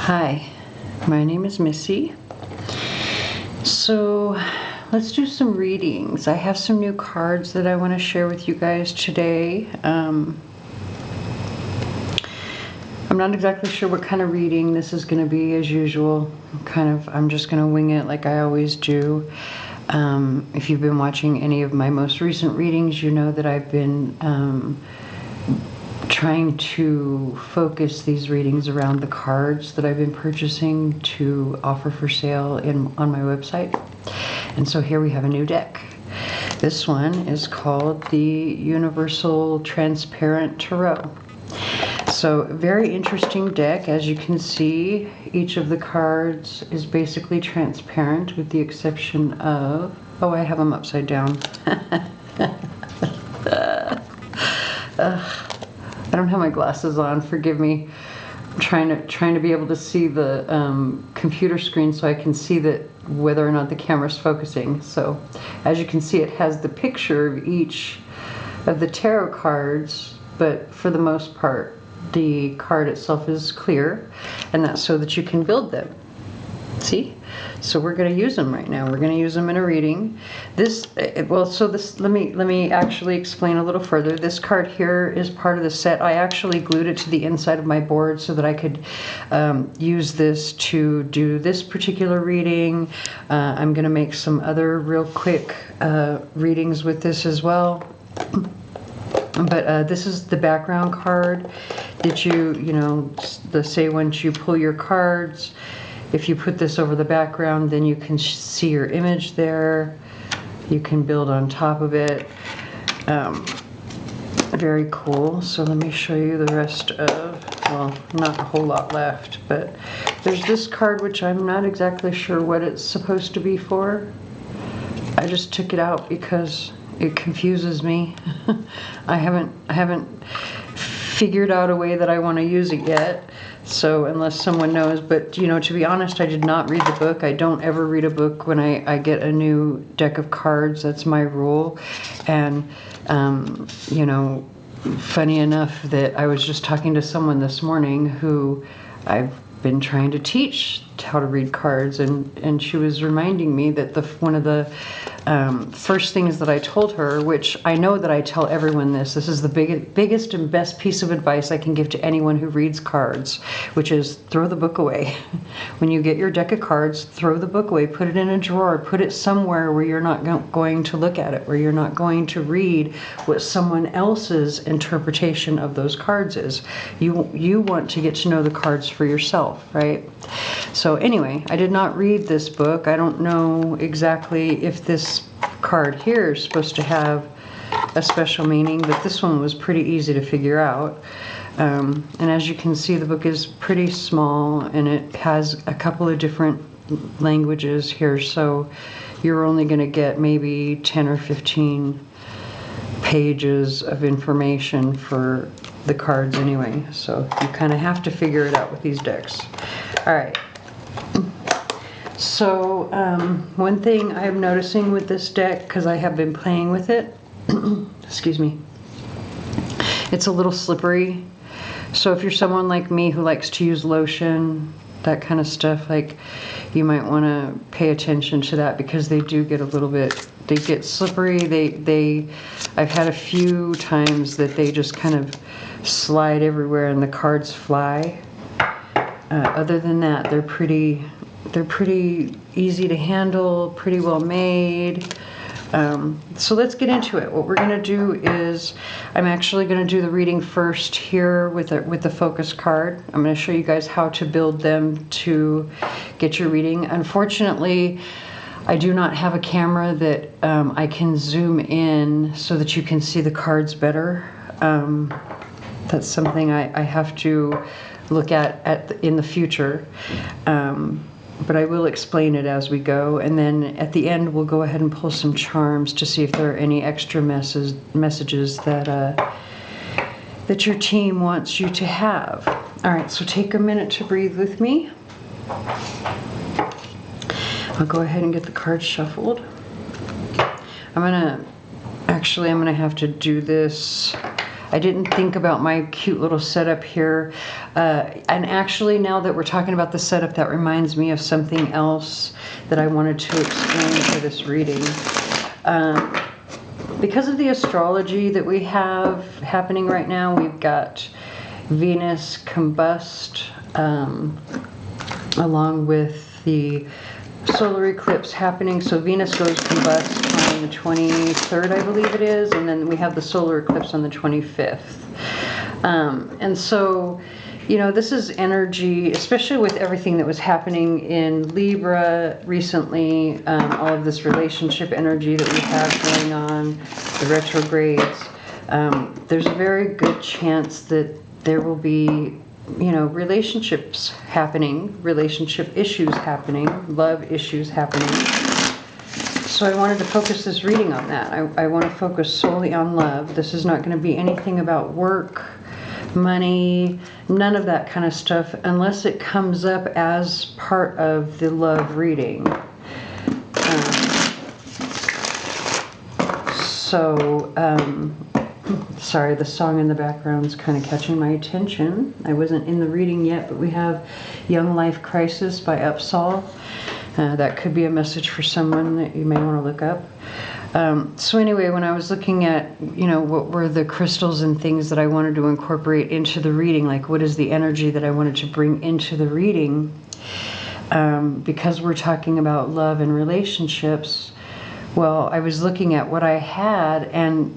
Hi, my name is Missy. So let's do some readings. I have some new cards that I want to share with you guys today. I'm not exactly sure what kind of reading this is going to be, as usual. I'm just going to wing it like I always do. If you've been watching any of my most recent readings, you know that I've been trying to focus these readings around the cards that I've been purchasing to offer for sale on my website. And so here we have a new deck. This one is called the Universal Transparent Tarot. So very interesting deck. As you can see, each of the cards is basically transparent with the exception of, oh, I have them upside down. I don't have my glasses on, forgive me. I'm trying to be able to see the computer screen so I can see that whether or not the camera's focusing. So as you can see, it has the picture of each of the tarot cards, but for the most part the card itself is clear, and that's so that you can build them. See? So we're going to use them right now. We're going to use them in a reading. Let me actually explain a little further. This card here is part of the set. I actually glued it to the inside of my board so that I could use this to do this particular reading. I'm going to make some other real quick readings with this as well. But this is the background card that say once you pull your cards, if you put this over the background, then you can see your image there. You can build on top of it. Very cool. So let me show you the rest of, well, not a whole lot left, but there's this card which I'm not exactly sure what it's supposed to be for. I just took it out because it confuses me. I haven't figured out a way that I want to use it yet. So unless someone knows, but to be honest, I did not read the book. I don't ever read a book when I get a new deck of cards. That's my rule. And funny enough that I was just talking to someone this morning who I've been trying to teach how to read cards, and she was reminding me that one of the first things that I told her, which I know that I tell everyone this is the biggest and best piece of advice I can give to anyone who reads cards, which is throw the book away. When you get your deck of cards, throw the book away, put it in a drawer, put it somewhere where you're not going to look at it, where you're not going to read what someone else's interpretation of those cards is. You want to get to know the cards for yourself, right? So anyway, I did not read this book. I don't know exactly if this card here is supposed to have a special meaning, but this one was pretty easy to figure out. And as you can see, the book is pretty small and it has a couple of different languages here, so you're only going to get maybe 10 or 15 pages of information for the cards anyway, so you kind of have to figure it out with these decks. All right. So one thing I'm noticing with this deck, because I have been playing with it, excuse me, it's a little slippery. So if you're someone like me who likes to use lotion, that kind of stuff, like, you might want to pay attention to that, because they do get a little bit, they get slippery. I've had a few times that they just kind of slide everywhere and the cards fly. Other than that, they're pretty easy to handle, pretty well made. So let's get into it. What we're going to do is, I'm actually going to do the reading first here with the focus card. I'm going to show you guys how to build them to get your reading. Unfortunately, I do not have a camera that I can zoom in so that you can see the cards better. That's something I have to look at in the future. But I will explain it as we go, and then at the end we'll go ahead and pull some charms to see if there are any extra messages that your team wants you to have. All right, so take a minute to breathe with me. I'll go ahead and get the cards shuffled. I'm gonna have to do this. I didn't think about my cute little setup here. And actually, now that we're talking about the setup, that reminds me of something else that I wanted to explain for this reading. Because of the astrology that we have happening right now, we've got Venus combust, along with the solar eclipse happening. So Venus goes combust on the 23rd, I believe it is, and then we have the solar eclipse on the 25th. And so, you know, this is energy, especially with everything that was happening in Libra recently, all of this relationship energy that we have going on, the retrogrades. There's a very good chance that there will be, you know, relationships happening, relationship issues happening, love issues happening. So I wanted to focus this reading on that. I want to focus solely on love. This is not going to be anything about work, money, none of that kind of stuff, unless it comes up as part of the love reading. Sorry, the song in the background is kind of catching my attention. I wasn't in the reading yet, but we have Young Life Crisis by Upsall. That could be a message for someone that you may want to look up. So anyway, when I was looking at, you know, what were the crystals and things that I wanted to incorporate into the reading, like what is the energy that I wanted to bring into the reading, because we're talking about love and relationships, well, I was looking at what I had, and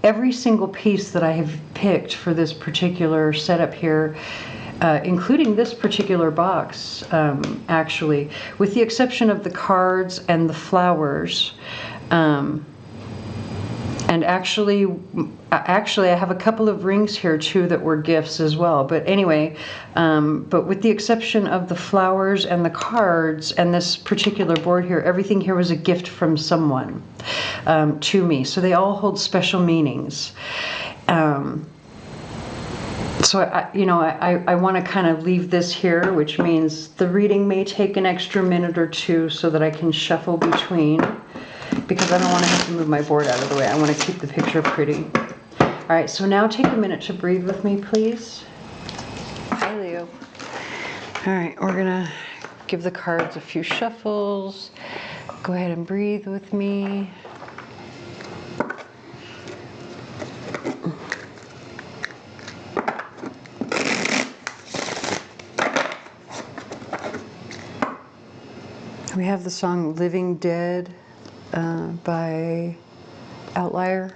every single piece that I have picked for this particular setup here, including this particular box, actually, with the exception of the cards and the flowers, and actually I have a couple of rings here too that were gifts as well. But anyway, but with the exception of the flowers and the cards and this particular board here, everything here was a gift from someone to me. So they all hold special meanings. So I want to kind of leave this here, which means the reading may take an extra minute or two so that I can shuffle between, because I don't want to have to move my board out of the way. I want to keep the picture pretty. All right, so now take a minute to breathe with me, please. Hi, Leo. All right, we're going to give the cards a few shuffles. Go ahead and breathe with me. We have the song Living Dead by Outlier.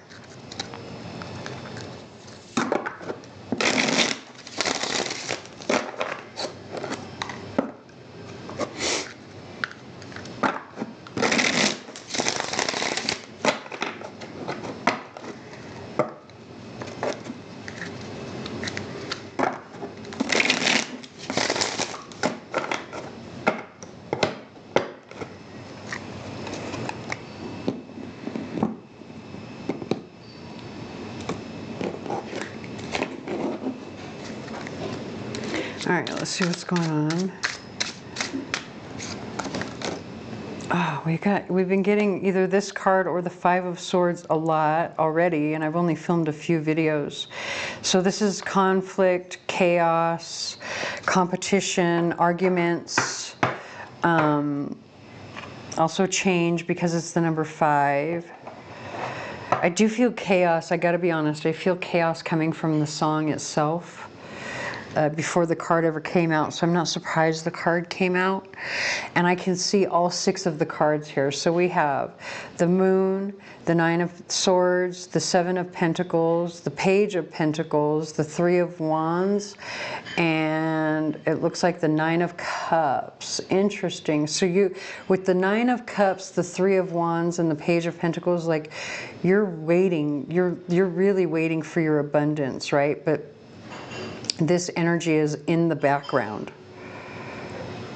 All right, let's see what's going on. Oh, we've been getting either this card or the Five of Swords a lot already, and I've only filmed a few videos. So this is conflict, chaos, competition, arguments, also change because it's the number 5. I do feel chaos, I gotta be honest, I feel chaos coming from the song itself. Before the card ever came out, so I'm not surprised the card came out. And I can see all 6 of the cards here. So we have the Moon, the 9 of Swords, the 7 of Pentacles, the Page of Pentacles, the 3 of Wands, and it looks like the 9 of Cups. Interesting. So you, with the 9 of Cups, the 3 of Wands, and the Page of Pentacles, like you're waiting, you're really waiting for your abundance, right? But this energy is in the background.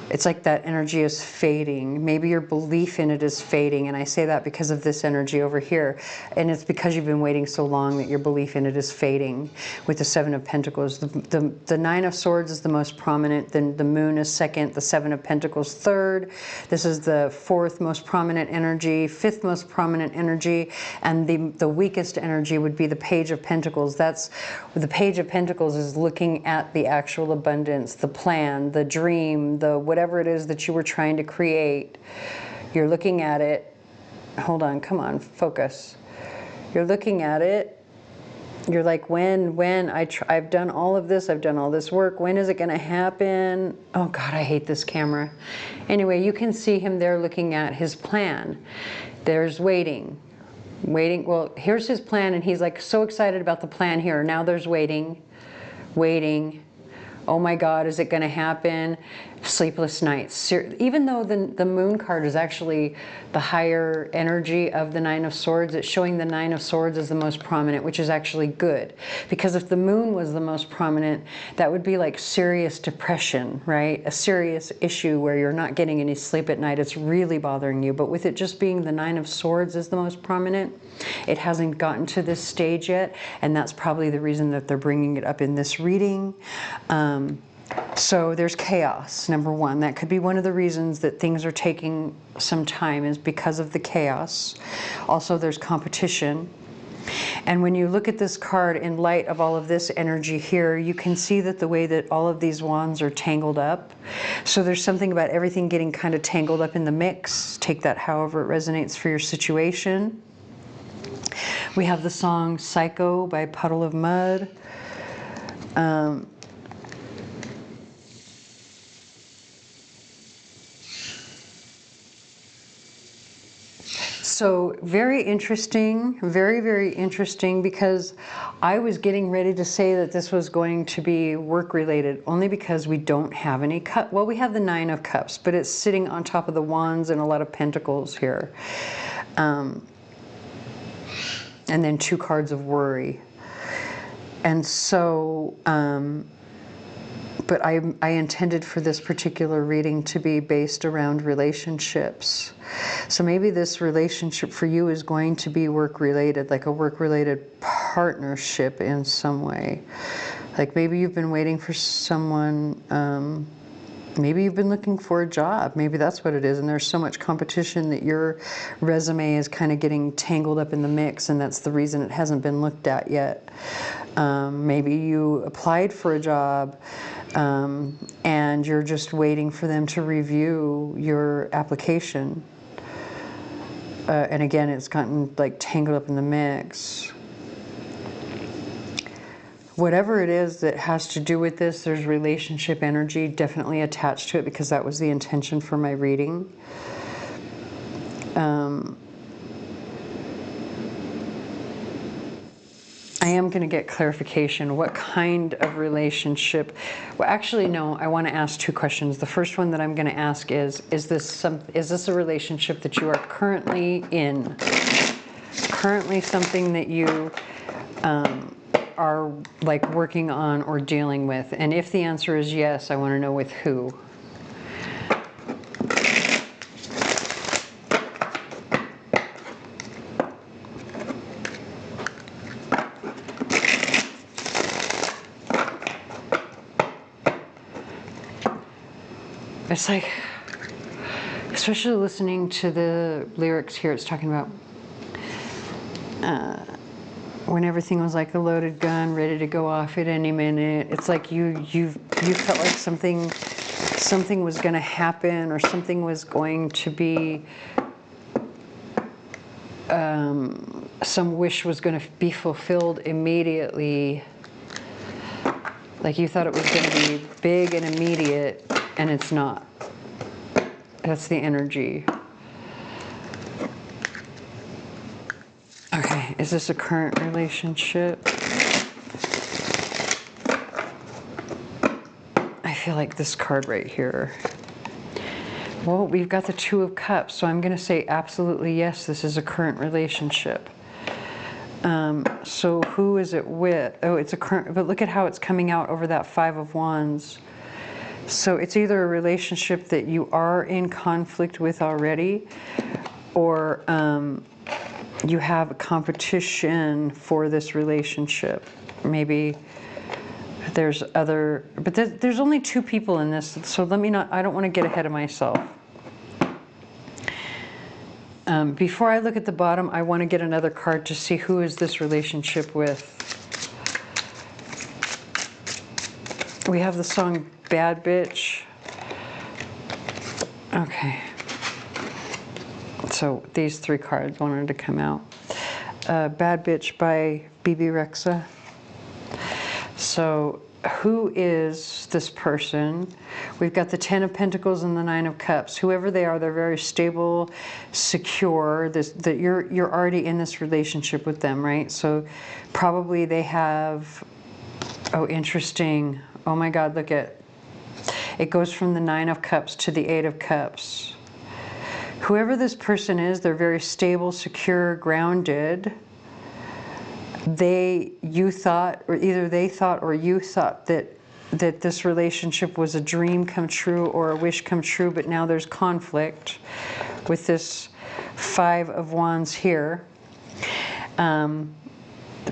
It's like that energy is fading. Maybe your belief in it is fading. And I say that because of this energy over here. And it's because you've been waiting so long that your belief in it is fading with the Seven of Pentacles. The Nine of Swords is the most prominent. Then the Moon is second. The Seven of Pentacles third. This is the fourth most prominent energy. Fifth most prominent energy. And the weakest energy would be the Page of Pentacles. That's the Page of Pentacles is looking at the actual abundance, the plan, the dream, the whatever it is that you were trying to create. You're looking at it. Hold on, come on, focus. You're looking at it. You're like, when I've done all of this, I've done all this work, when is it going to happen? Oh God, I hate this camera. Anyway, you can see him there looking at his plan. There's waiting. Well, here's his plan, and he's like so excited about the plan here. Now there's waiting. Oh my God, is it going to happen? Sleepless nights. Even though the Moon card is actually the higher energy of the Nine of Swords, it's showing the Nine of Swords as the most prominent, which is actually good. Because if the Moon was the most prominent, that would be like serious depression, right? A serious issue where you're not getting any sleep at night. It's really bothering you. But with it just being the Nine of Swords is the most prominent, it hasn't gotten to this stage yet. And that's probably the reason that they're bringing it up in this reading. So there's chaos, number one. That could be one of the reasons that things are taking some time, is because of the chaos. Also, there's competition. And when you look at this card in light of all of this energy here, you can see that the way that all of these wands are tangled up. So there's something about everything getting kind of tangled up in the mix. Take that however it resonates for your situation. We have the song Psycho by Puddle of Mud. So very interesting, very, very interesting, because I was getting ready to say that this was going to be work related, only because we don't have any cup. Well, we have the Nine of Cups, but it's sitting on top of the Wands and a lot of Pentacles here. And then two cards of worry. And so, but I intended for this particular reading to be based around relationships. So maybe this relationship for you is going to be work-related, like a work-related partnership in some way. Like maybe you've been waiting for someone, maybe you've been looking for a job. Maybe that's what it is. And there's so much competition that your resume is kind of getting tangled up in the mix, and that's the reason it hasn't been looked at yet. Maybe you applied for a job and you're just waiting for them to review your application. And again, it's gotten like tangled up in the mix. Whatever it is that has to do with this, there's relationship energy definitely attached to it, because that was the intention for my reading. I am going to get clarification. What kind of relationship? Well, actually, no, I want to ask two questions. The first one that I'm going to ask is this a relationship that you are currently in? Currently something that you are like working on or dealing with? And if the answer is yes, I want to know with who. It's like, especially listening to the lyrics here, it's talking about when everything was like a loaded gun, ready to go off at any minute. It's like you felt like something was going to happen, or something was going to be, some wish was going to be fulfilled immediately. Like you thought it was going to be big and immediate, and it's not. That's the energy. Okay, is this a current relationship? I feel like this card right here. Well, we've got the Two of Cups, so I'm going to say absolutely yes, this is a current relationship. So who is it with? Oh, it's a current, but look at how it's coming out over that Five of Wands. So it's either a relationship that you are in conflict with already, or you have a competition for this relationship. Maybe there's other, but there's only two people in this, so let me not, I don't want to get ahead of myself. Before I look at the bottom, I want to get another card to see who is this relationship with. We have the song Bad Bitch. Okay. So these three cards wanted to come out. Bad Bitch by BB Rexa. So who is this person? We've got the Ten of Pentacles and the Nine of Cups. Whoever they are, they're very stable, secure. That you're already in this relationship with them, right? So probably they have, oh, interesting. Oh my God, look at, it goes from the Nine of Cups to the Eight of Cups. Whoever this person is, they're very stable, secure, grounded. You thought, or either they thought or you thought that this relationship was a dream come true or a wish come true, but now there's conflict with this Five of Wands here.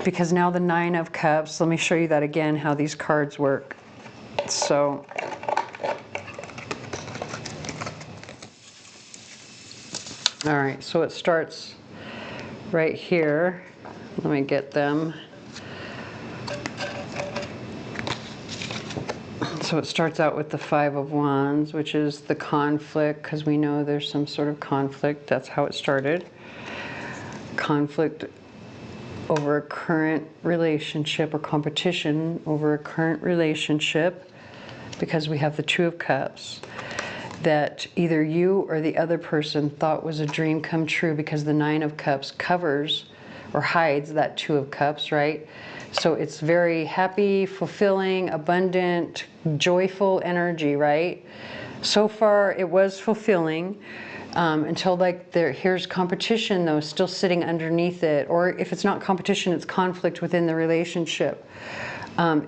Because now the Nine of Cups, let me show you that again, how these cards work. So, all right, so it starts right here. Let me get them. So it starts out with the Five of Wands, which is the conflict, because we know there's some sort of conflict. That's how it started. Conflict over a current relationship, or competition over a current relationship, because we have the Two of Cups, that either you or the other person thought was a dream come true, because the Nine of Cups covers or hides that Two of Cups, right? So it's very happy, fulfilling, abundant, joyful energy, right? So far it was fulfilling until like here's competition though, still sitting underneath it. Or if it's not competition, it's conflict within the relationship.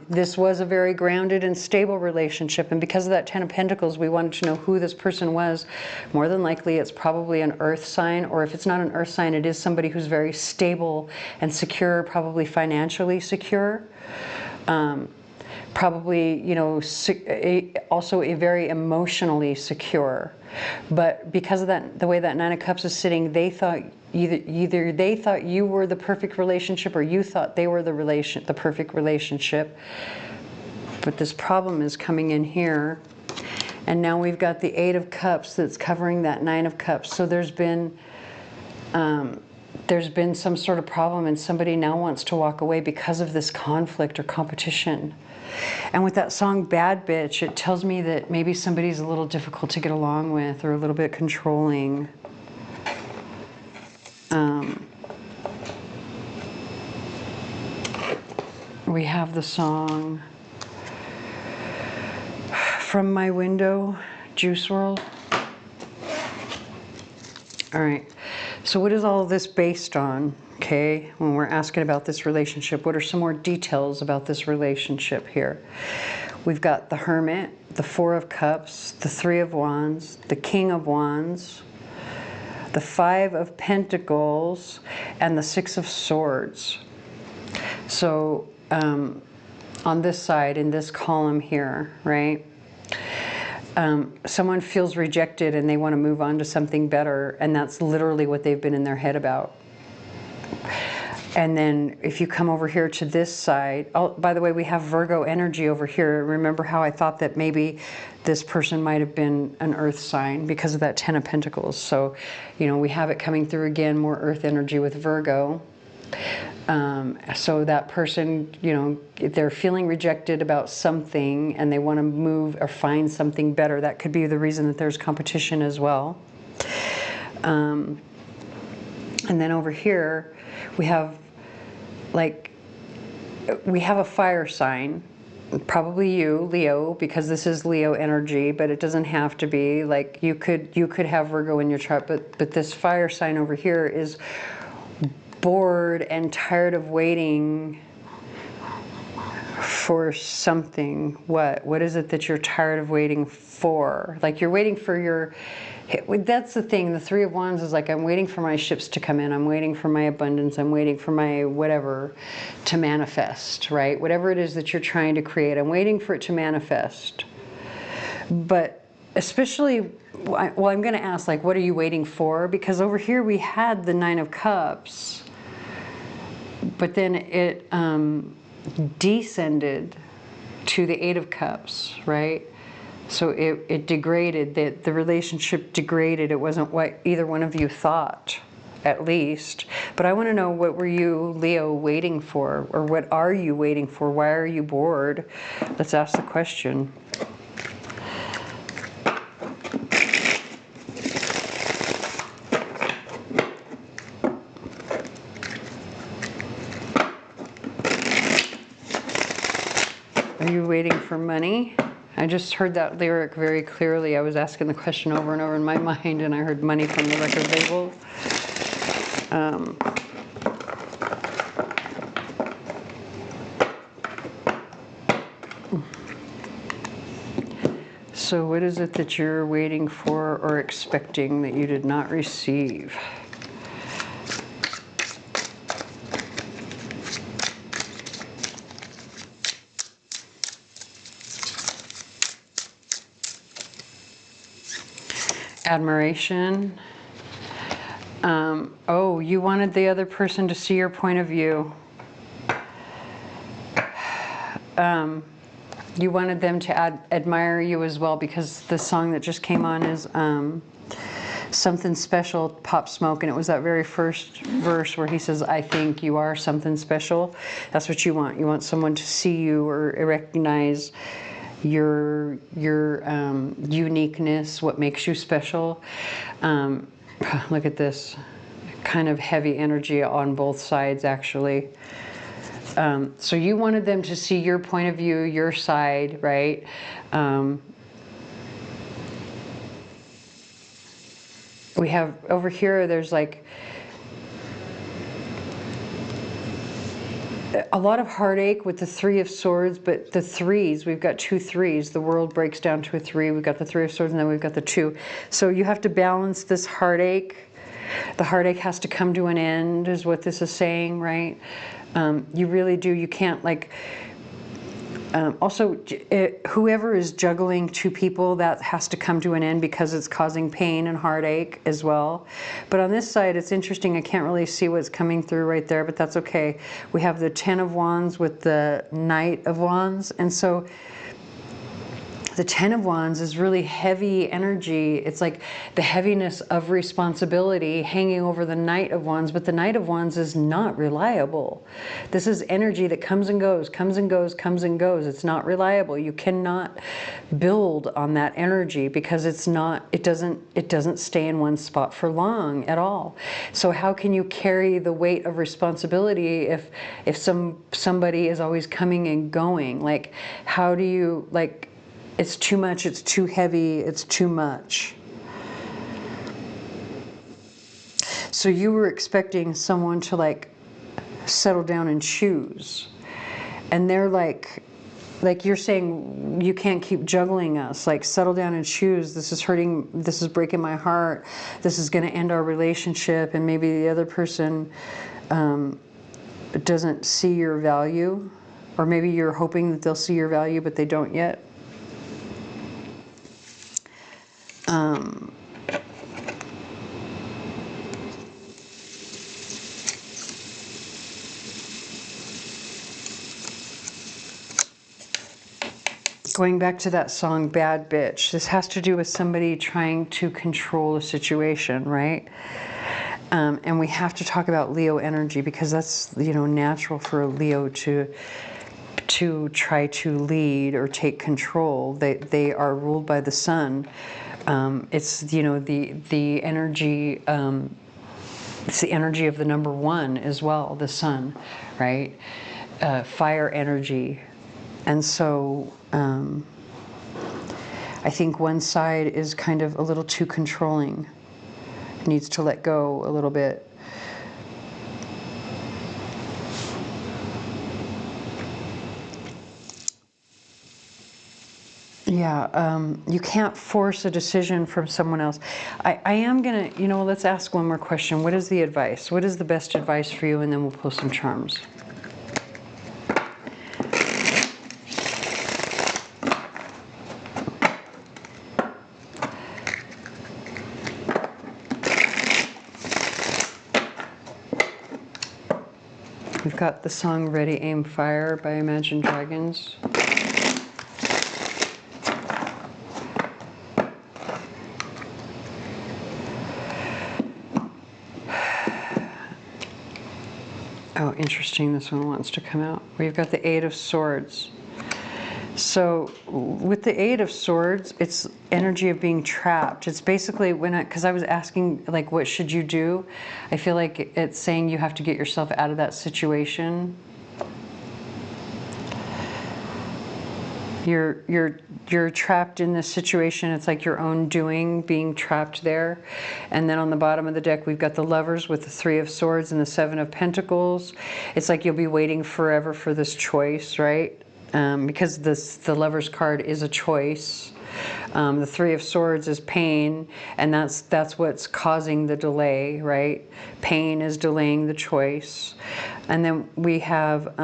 This was a very grounded and stable relationship, and because of that Ten of Pentacles, we wanted to know who this person was. More than likely, it's probably an earth sign, or if it's not an earth sign, it is somebody who's very stable and secure, probably financially secure. Probably, you know, also a very emotionally secure. But because of that, the way that Nine of Cups is sitting, they thought either they thought you were the perfect relationship, or you thought they were the perfect relationship. But this problem is coming in here, and now we've got the Eight of Cups that's covering that Nine of Cups. So there's been some sort of problem, and somebody now wants to walk away because of this conflict or competition. And with that song Bad Bitch, it tells me that maybe somebody's a little difficult to get along with, or a little bit controlling. We have the song From My Window, Juice WRLD. All right, so what is all of this based on? Okay, when we're asking about this relationship, what are some more details about this relationship here? We've got the Hermit, the Four of Cups, the Three of Wands, the King of Wands, the Five of Pentacles, and the Six of Swords. So on this side, in this column here, right? Someone feels rejected and they want to move on to something better, and that's literally what they've been in their head about. And then if you come over here to this side, oh, by the way, we have Virgo energy over here. Remember how I thought that maybe this person might have been an earth sign because of that Ten of Pentacles. So, you know, we have it coming through again, more earth energy with Virgo. So that person, you know, if they're feeling rejected about something and they want to move or find something better, that could be the reason that there's competition as well. And then over here, we have a fire sign, probably you, Leo, because this is Leo energy, but it doesn't have to be. Like you could have Virgo in your chart, but this fire sign over here is bored and tired of waiting for something. What is it that you're tired of waiting for? Like you're waiting for your, that's the thing, the Three of Wands is like, I'm waiting for my ships to come in, I'm waiting for my abundance, I'm waiting for my whatever to manifest, right? Whatever it is that you're trying to create, I'm waiting for it to manifest. But especially, well, I'm going to ask, like, what are you waiting for? Because over here we had the Nine of Cups, but then it descended to the Eight of Cups, right? So it degraded, the relationship degraded. It wasn't what either one of you thought, at least. But I want to know, what were you, Leo, waiting for? Or what are you waiting for? Why are you bored? Let's ask the question. Are you waiting for money? I just heard that lyric very clearly. I was asking the question over and over in my mind, and I heard money from the record label. So what is it that you're waiting for or expecting that you did not receive? Admiration. Oh, you wanted the other person to see your point of view. You wanted them to admire you as well, because the song that just came on is Something Special, Pop Smoke, and it was that very first verse where he says, I think you are something special. That's what you want. You want someone to see you or recognize your uniqueness, what makes you special. Look at this, kind of heavy energy on both sides, actually. So you wanted them to see your point of view, your side, right? We have over here, there's like a lot of heartache with the Three of Swords, but the threes, we've got two threes. The world breaks down to a three. We've got the Three of Swords, and then we've got the two. So you have to balance this heartache. The heartache has to come to an end, is what this is saying, right? You really do. You can't, like... also, whoever is juggling two people, that has to come to an end because it's causing pain and heartache as well. But on this side, it's interesting. I can't really see what's coming through right there, but that's okay. We have the Ten of Wands with the Knight of Wands. And so the Ten of Wands is really heavy energy. It's like the heaviness of responsibility hanging over the Knight of Wands, but the Knight of Wands is not reliable. This is energy that comes and goes, comes and goes, comes and goes. It's not reliable. You cannot build on that energy because it's not, it doesn't stay in one spot for long at all. So how can you carry the weight of responsibility if somebody is always coming and going? Like, how do you, like, it's too much, it's too heavy, it's too much. So you were expecting someone to like settle down and choose. And they're like you're saying, you can't keep juggling us. Like, settle down and choose. This is hurting, this is breaking my heart. This is going to end our relationship. And maybe the other person doesn't see your value. Or maybe you're hoping that they'll see your value, but they don't yet. Going back to that song, Bad Bitch, this has to do with somebody trying to control a situation, right? And we have to talk about Leo energy because that's, you know, natural for a Leo to try to lead or take control. They are ruled by the sun. It's, you know, the energy, it's the energy of the number one as well, the sun, right? Fire energy. And so I think one side is kind of a little too controlling. It needs to let go a little bit. Yeah, you can't force a decision from someone else. I am gonna, you know, let's ask one more question. What is the advice? What is the best advice for you? And then we'll pull some charms. We've got the song Ready, Aim, Fire by Imagine Dragons. Oh, interesting, this one wants to come out. We've got the Eight of Swords. So with the Eight of Swords, it's energy of being trapped. It's basically because I was asking, like, what should you do? I feel like it's saying you have to get yourself out of that situation. You're trapped in this situation. It's like your own doing, being trapped there. And then on the bottom of the deck, we've got the Lovers with the Three of Swords and the Seven of Pentacles. It's like you'll be waiting forever for this choice, right? Because the Lovers card is a choice. The Three of Swords is pain, and that's what's causing the delay, right? Pain is delaying the choice. And then we have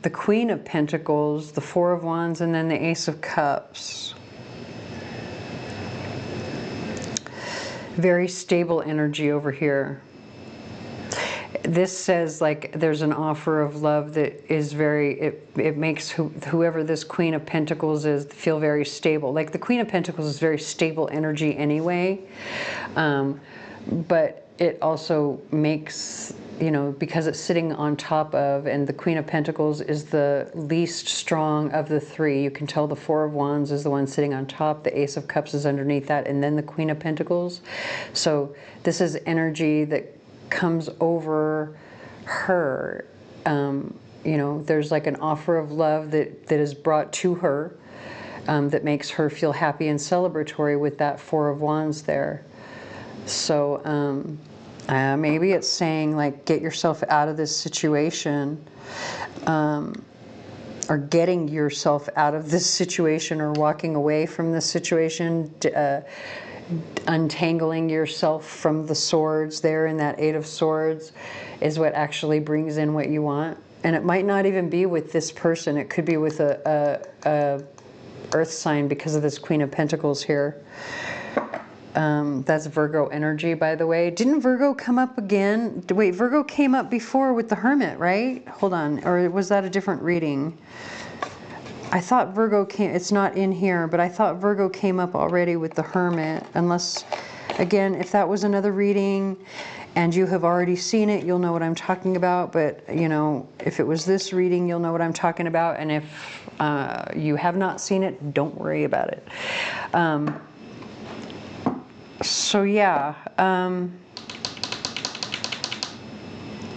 the Queen of Pentacles, the Four of Wands, and then the Ace of Cups. Very stable energy over here. This says, like, there's an offer of love that is very, it makes whoever this Queen of Pentacles is feel very stable. Like, the Queen of Pentacles is very stable energy anyway, but it also makes, you know, because it's sitting on top of, and the Queen of Pentacles is the least strong of the three. You can tell the Four of Wands is the one sitting on top, the Ace of Cups is underneath that, and then the Queen of Pentacles. So this is energy that comes over her. You know, there's like an offer of love that is brought to her, that makes her feel happy and celebratory with that Four of Wands there. So maybe it's saying, like, get yourself out of this situation, or getting yourself out of this situation, or walking away from this situation, untangling yourself from the swords there in that Eight of Swords is what actually brings in what you want. And it might not even be with this person. It could be with a earth sign because of this Queen of Pentacles here. That's Virgo energy, by the way. Didn't Virgo come up again? Wait, Virgo came up before with the Hermit, right? Hold on. Or was that a different reading? I thought Virgo came, it's not in here, but I thought Virgo came up already with the Hermit. Unless, again, if that was another reading and you have already seen it, you'll know what I'm talking about. But, you know, if it was this reading, you'll know what I'm talking about. And if you have not seen it, don't worry about it. So, yeah.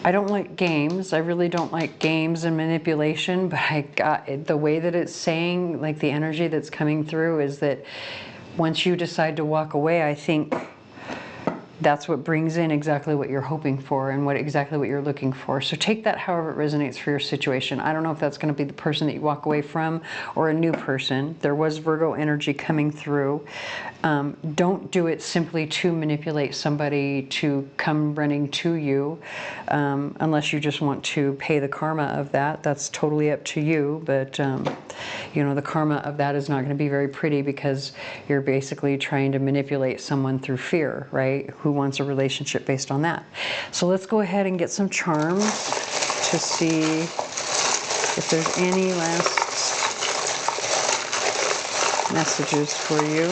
I don't like games. I really don't like games and manipulation, but I got it. The way that it's saying, like, the energy that's coming through is that once you decide to walk away, I think that's what brings in exactly what you're hoping for and exactly what you're looking for. So take that however it resonates for your situation. I don't know if that's going to be the person that you walk away from or a new person. There was Virgo energy coming through. Don't do it simply to manipulate somebody to come running to you, unless you just want to pay the karma of that. That's totally up to you. But, you know, the karma of that is not going to be very pretty because you're basically trying to manipulate someone through fear, right? Who wants a relationship based on that? So let's go ahead and get some charms to see if there's any last messages for you.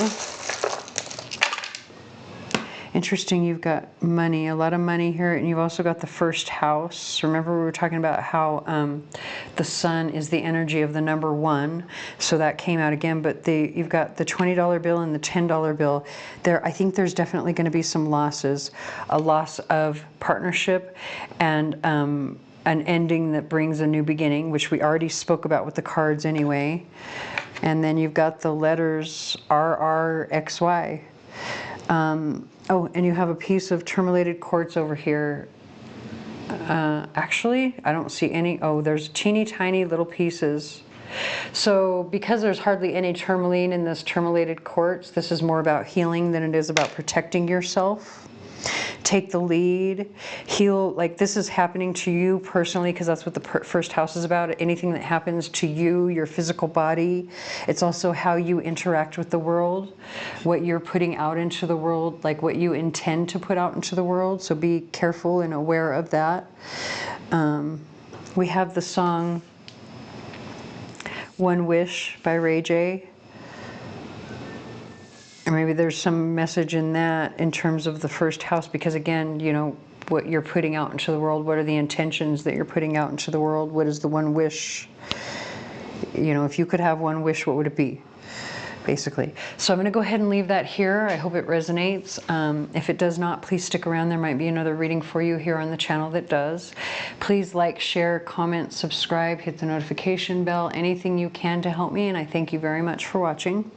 Interesting, you've got money, a lot of money here, and you've also got the first house. Remember, we were talking about how the sun is the energy of the number one, so that came out again. But you've got the $20 bill and the $10 bill. I think there's definitely going to be some losses, a loss of partnership, and an ending that brings a new beginning, which we already spoke about with the cards anyway. And then you've got the letters RRXY. Oh, and you have a piece of tourmalated quartz over here. Actually, I don't see any. Oh, there's teeny tiny little pieces. So because there's hardly any tourmaline in this tourmalated quartz, this is more about healing than it is about protecting yourself. Take the lead, heal. Like this is happening to you personally, because that's what the first house is about. Anything that happens to you, your physical body. It's also how you interact with the world, what you're putting out into the world, like what you intend to put out into the world. So be careful and aware of that. We have the song One Wish by Ray J. Or maybe there's some message in that in terms of the first house, because again, you know, what you're putting out into the world, what are the intentions that you're putting out into the world, what is the one wish? You know, if you could have one wish, what would it be? Basically. So I'm going to go ahead and leave that here. I hope it resonates. If it does not, please stick around. There might be another reading for you here on the channel that does. Please like, share, comment, subscribe, hit the notification bell, anything you can to help me, and I thank you very much for watching.